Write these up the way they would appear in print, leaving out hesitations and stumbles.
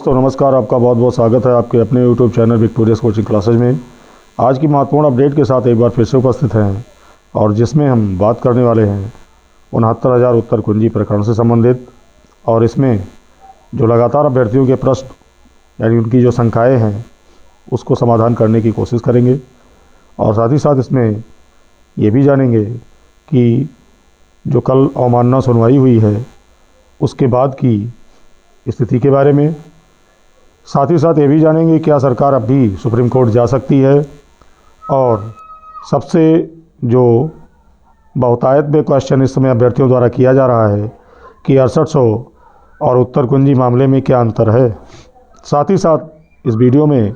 दोस्तों नमस्कार, आपका बहुत बहुत स्वागत है आपके अपने YouTube channel victorious coaching classes में। आज की महत्वपूर्ण अपडेट के साथ एक बार फिर से उपस्थित हैं और जिसमें हम बात करने वाले हैं 69,000 उत्तर कुंजी प्रकरण से संबंधित। और इसमें जो लगातार अभ्यर्थियों के प्रश्न यानी उनकी जो शंकाएँ हैं उसको समाधान करने की कोशिश करेंगे और साथ ही साथ इसमें ये भी जानेंगे कि जो कल अवमानना सुनवाई हुई है उसके बाद की स्थिति के बारे में। साथ ही साथ ये भी जानेंगे क्या सरकार अब भी सुप्रीम कोर्ट जा सकती है। और सबसे जो बहुतायत में क्वेश्चन इस समय अभ्यर्थियों द्वारा किया जा रहा है कि 6800 और उत्तर कुंजी मामले में क्या अंतर है। साथ ही साथ इस वीडियो में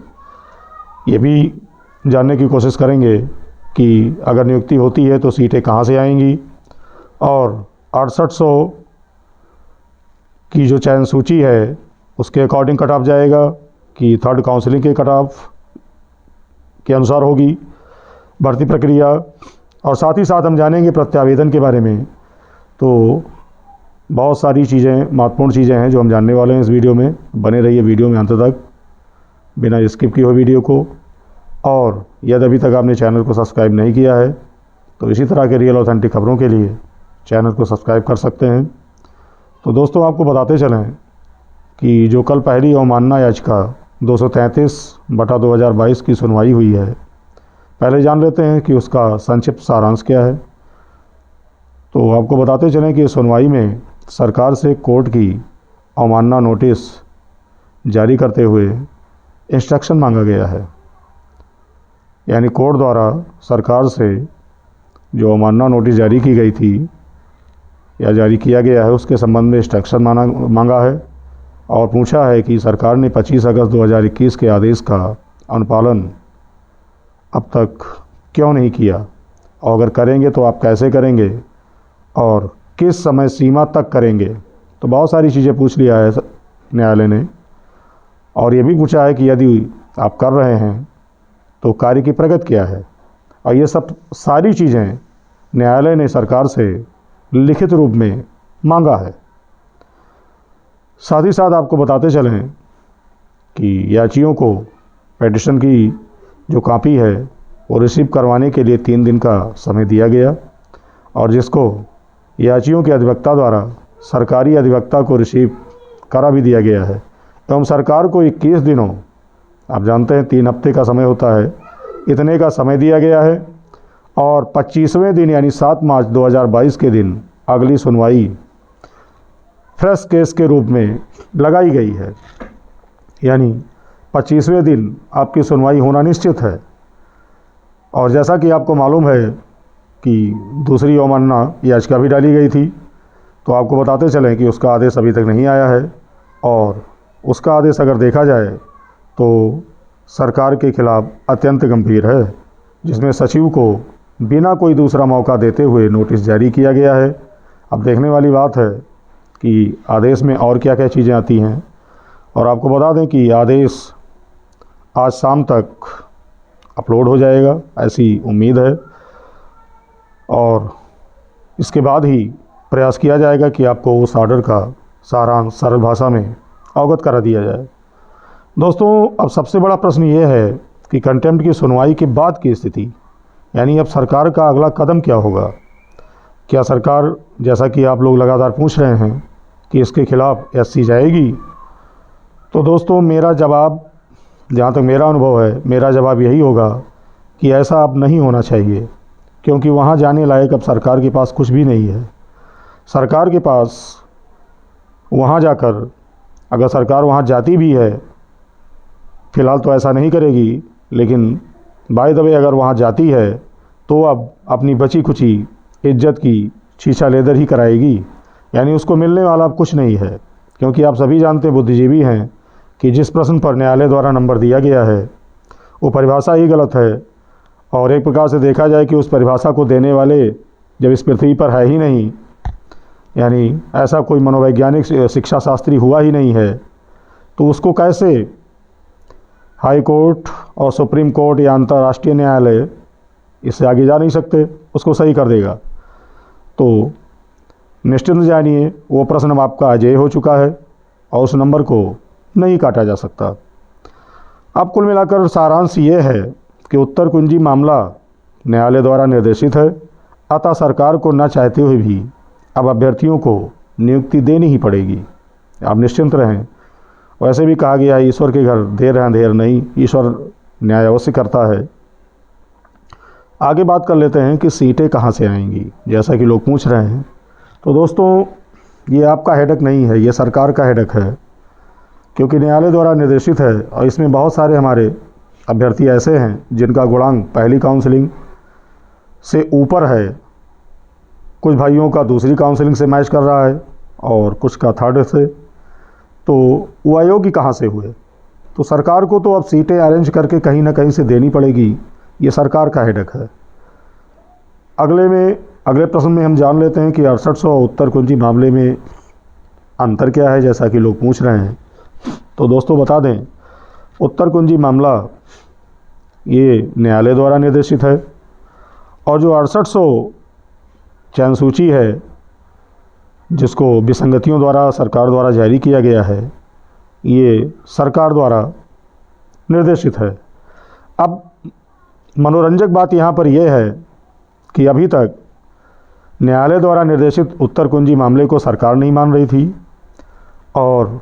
ये भी जानने की कोशिश करेंगे कि अगर नियुक्ति होती है तो सीटें कहाँ से आएंगी और 6800 की जो चयन सूची है उसके अकॉर्डिंग कट ऑफ जाएगा कि थर्ड काउंसलिंग के कट ऑफ के अनुसार होगी भर्ती प्रक्रिया। और साथ ही साथ हम जानेंगे प्रत्यावेदन के बारे में। तो बहुत सारी चीज़ें, महत्वपूर्ण चीज़ें हैं जो हम जानने वाले हैं इस वीडियो में। बने रहिए वीडियो में अंत तक बिना स्किप किए हुए वीडियो को। और यदि अभी तक आपने चैनल को सब्सक्राइब नहीं किया है तो इसी तरह के रियल ऑथेंटिक खबरों के लिए चैनल को सब्सक्राइब कर सकते हैं। तो दोस्तों आपको बताते चलें कि जो कल पहली अवमानना याचिका 233/2022 की सुनवाई हुई है, पहले जान लेते हैं कि उसका संक्षिप्त सारांश क्या है। तो आपको बताते चलें कि सुनवाई में सरकार से कोर्ट की अवमानना नोटिस जारी करते हुए इंस्ट्रक्शन मांगा गया है। यानी कोर्ट द्वारा सरकार से जो अवमानना नोटिस जारी की गई थी या जारी किया गया है उसके संबंध में इंस्ट्रक्शन मांगा है और पूछा है कि सरकार ने 25 अगस्त 2021 के आदेश का अनुपालन अब तक क्यों नहीं किया और अगर करेंगे तो आप कैसे करेंगे और किस समय सीमा तक करेंगे। तो बहुत सारी चीज़ें पूछ लिया है न्यायालय ने। और ये भी पूछा है कि यदि आप कर रहे हैं तो कार्य की प्रगति क्या है। और ये सब सारी चीज़ें न्यायालय ने सरकार से लिखित रूप में मांगा है। साथ ही साथ आपको बताते चलें कि याचियों को पेटिशन की जो कॉपी है वो रिसीव करवाने के लिए 3 दिन का समय दिया गया और जिसको याचियों के अधिवक्ता द्वारा सरकारी अधिवक्ता को रिसीव करा भी दिया गया है एवं सरकार को 21 दिनों, आप जानते हैं 3 हफ्ते का समय होता है, इतने का समय दिया गया है। और 25वें दिन यानी 7 मार्च 2022 के दिन अगली सुनवाई फ्रेश केस के रूप में लगाई गई है। यानी 25वें दिन आपकी सुनवाई होना निश्चित है। और जैसा कि आपको मालूम है कि दूसरी अवमानना याचिका भी डाली गई थी, तो आपको बताते चलें कि उसका आदेश अभी तक नहीं आया है और उसका आदेश अगर देखा जाए तो सरकार के खिलाफ अत्यंत गंभीर है, जिसमें सचिव को बिना कोई दूसरा मौका देते हुए नोटिस जारी किया गया है। अब देखने वाली बात है कि आदेश में और क्या क्या चीज़ें आती हैं। और आपको बता दें कि आदेश आज शाम तक अपलोड हो जाएगा, ऐसी उम्मीद है। और इसके बाद ही प्रयास किया जाएगा कि आपको उस ऑर्डर का सारांश सरल भाषा में अवगत करा दिया जाए। दोस्तों अब सबसे बड़ा प्रश्न ये है कि कंटेम्प्ट की सुनवाई के बाद की स्थिति, यानी अब सरकार का अगला कदम क्या होगा। क्या सरकार, जैसा कि आप लोग लगातार पूछ रहे हैं कि इसके खिलाफ एससी जाएगी, तो दोस्तों मेरा जवाब, जहाँ तक मेरा अनुभव है, मेरा जवाब यही होगा कि ऐसा अब नहीं होना चाहिए, क्योंकि वहाँ जाने लायक अब सरकार के पास कुछ भी नहीं है। सरकार के पास वहाँ जाकर, अगर सरकार वहाँ जाती भी है, फ़िलहाल तो ऐसा नहीं करेगी, लेकिन बाय द वे अगर वहाँ जाती है तो अब अपनी बची खुची इज्जत की शीशा लेदर ही कराएगी। यानी उसको मिलने वाला अब कुछ नहीं है, क्योंकि आप सभी जानते हैं, बुद्धिजीवी हैं, कि जिस प्रश्न पर न्यायालय द्वारा नंबर दिया गया है वो परिभाषा ही गलत है। और एक प्रकार से देखा जाए कि उस परिभाषा को देने वाले जब इस पृथ्वी पर है ही नहीं, यानी ऐसा कोई मनोवैज्ञानिक शिक्षा शास्त्री हुआ ही नहीं है, तो उसको कैसे हाई कोर्ट और सुप्रीम कोर्ट या अंतर्राष्ट्रीय न्यायालय इससे आगे जा नहीं सकते, उसको सही कर देगा। तो निश्चिंत जानिए वो प्रश्न अब आपका अजेय हो चुका है और उस नंबर को नहीं काटा जा सकता। अब कुल मिलाकर सारांश ये है कि उत्तर कुंजी मामला न्यायालय द्वारा निर्देशित है, अतः सरकार को न चाहते हुए भी अब अभ्यर्थियों को नियुक्ति देनी ही पड़ेगी। आप निश्चिंत रहें। वैसे भी कहा गया है, ईश्वर के घर देर है अंधेर नहीं, ईश्वर न्याय अवश्य करता है। आगे बात कर लेते हैं कि सीटें कहाँ से आएंगी, जैसा कि लोग पूछ रहे हैं। तो दोस्तों, ये आपका हेडक नहीं है, ये सरकार का हेडक है, क्योंकि न्यायालय द्वारा निर्देशित है और इसमें बहुत सारे हमारे अभ्यर्थी ऐसे हैं जिनका गुणांक पहली काउंसलिंग से ऊपर है। कुछ भाइयों का दूसरी काउंसलिंग से मैच कर रहा है और कुछ का थर्ड से। तो वो अयोग्य कहाँ से हुए? तो सरकार को तो अब सीटें अरेंज करके कहीं ना कहीं से देनी पड़ेगी, ये सरकार का हेडक है। अगले प्रश्न में हम जान लेते हैं कि 6800 उत्तर कुंजी मामले में अंतर क्या है, जैसा कि लोग पूछ रहे हैं। तो दोस्तों बता दें, उत्तर कुंजी मामला ये न्यायालय द्वारा निर्देशित है और जो 6800 चयन सूची है जिसको विसंगतियों द्वारा सरकार द्वारा जारी किया गया है, ये सरकार द्वारा निर्देशित है। अब मनोरंजक बात यहाँ पर यह है कि अभी तक न्यायालय द्वारा निर्देशित उत्तर कुंजी मामले को सरकार नहीं मान रही थी और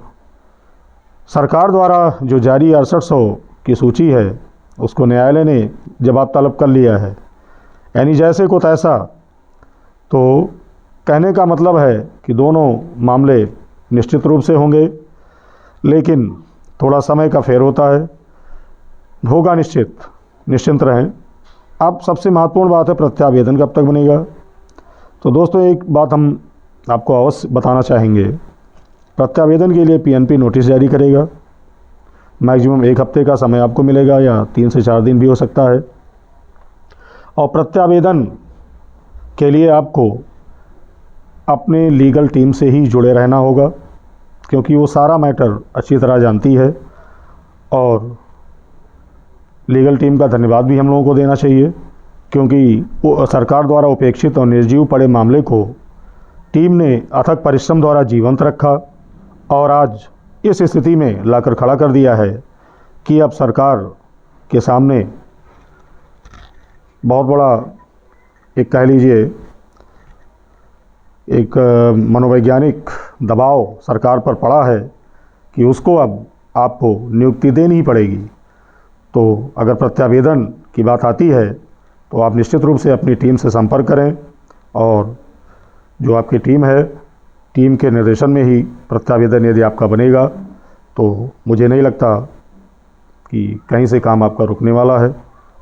सरकार द्वारा जो जारी 6800 की सूची है उसको न्यायालय ने जवाब तलब कर लिया है, यानी जैसे को तैसा। तो कहने का मतलब है कि दोनों मामले निश्चित रूप से होंगे, लेकिन थोड़ा समय का फेर होता है, होगा निश्चिंत रहें। अब सबसे महत्वपूर्ण बात है प्रत्यावेदन कब तक बनेगा। तो दोस्तों, एक बात हम आपको अवश्य बताना चाहेंगे, प्रत्यावेदन के लिए पीएनपी नोटिस जारी करेगा। मैक्सिमम 1 हफ्ते का समय आपको मिलेगा या 3 से 4 दिन भी हो सकता है। और प्रत्यावेदन के लिए आपको अपने लीगल टीम से ही जुड़े रहना होगा, क्योंकि वो सारा मैटर अच्छी तरह जानती है। और लीगल टीम का धन्यवाद भी हम लोगों को देना चाहिए, क्योंकि वो सरकार द्वारा उपेक्षित और निर्जीव पड़े मामले को टीम ने अथक परिश्रम द्वारा जीवंत रखा और आज इस स्थिति में लाकर खड़ा कर दिया है कि अब सरकार के सामने बहुत बड़ा एक कह लीजिए एक मनोवैज्ञानिक दबाव सरकार पर पड़ा है कि उसको अब आपको नियुक्ति देनी ही पड़ेगी। तो अगर प्रत्यावेदन की बात आती है तो आप निश्चित रूप से अपनी टीम से संपर्क करें और जो आपकी टीम है, टीम के निर्देशन में ही प्रत्यावेदन यदि आपका बनेगा तो मुझे नहीं लगता कि कहीं से काम आपका रुकने वाला है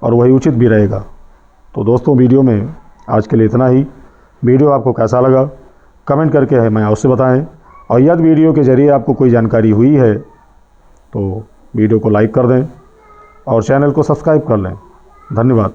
और वही उचित भी रहेगा। तो दोस्तों, वीडियो में आज के लिए इतना ही। वीडियो आपको कैसा लगा कमेंट करके हमें अवश्य बताएं और यदि वीडियो के ज़रिए आपको कोई जानकारी हुई है तो वीडियो को लाइक कर दें और चैनल को सब्सक्राइब कर लें। धन्यवाद।